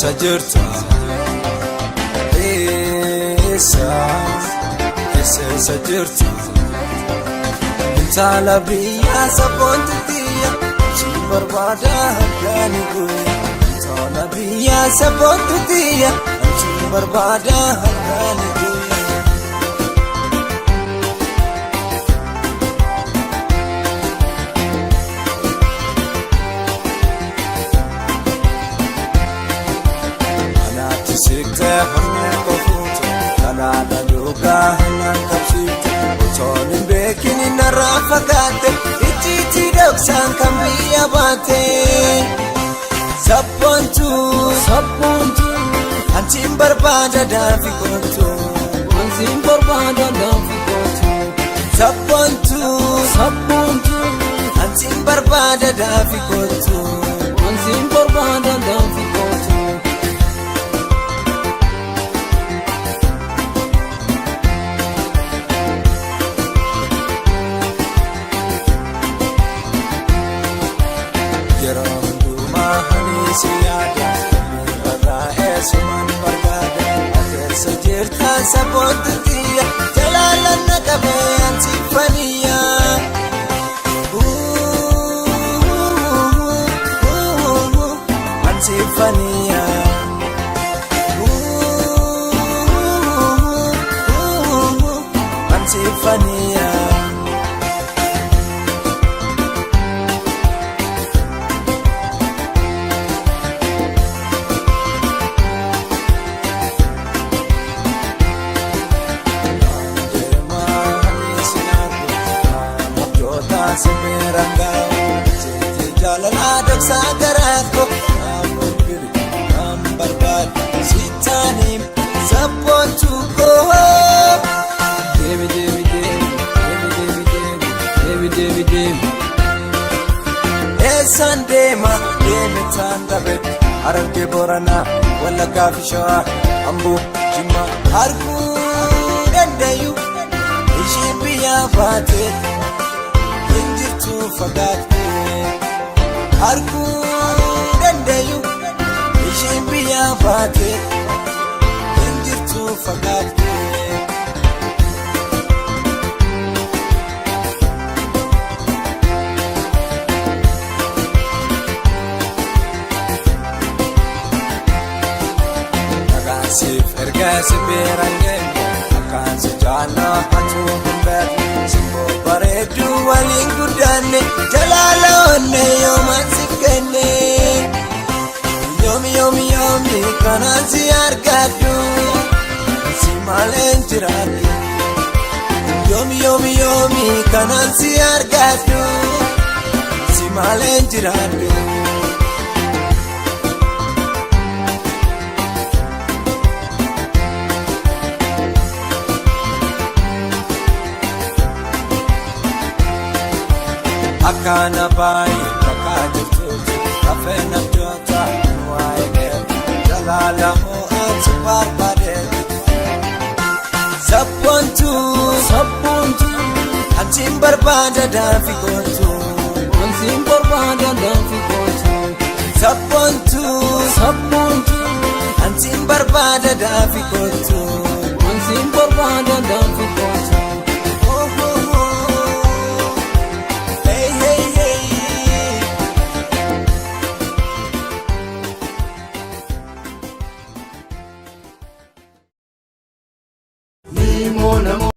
Sajurta sajurta Intala biyya sabboontu tiyya Sin barbaada halkanii guyyaa Intala biyya sabboontu tiyya Sin barbaada halkanii guyyaa Sikte hamne kofuto Kanada yoga hanan kapsite Utonin bekini narafagate Ichiti doksan kambiya bate Sabontu Antin barbada dafi kontu Antin barbada dafi kontu Sabontu Antin barbada dafi kontu Antin barbada dafi kontu Siyada, mirada esuman bargada. Agar sajirta sabontu tiya, jalalan nakabean sifaniya. Sifaniya. Sifaniya. Semerangga, jalan adok sagaratko, namun kiri gambar bad, sitanim sabontuko. Devi. Esandema, demi tandabe, arake borana, wala kafishoa, ambu jima, arku dendayu, ishibiya bate. Injirtu fagate Arku dendayu Ishin biya bate Injirtu fagate Nagasif ergasi berangen Akan sejana hatu humber Simbo baredu walin gudane Jalalone yoman sikene Yomi kanan si argadu Simalen jiradu Yomi kanan si argadu Simalen jiradu Akana bai kakajituti Kafena jota nuaike Jalala mo ansu barbade Sabontu Antin barbada dafi kontu Antin barbada dafi kontu Sabontu Antin barbada dafi kontu Antin barbada dafi kontu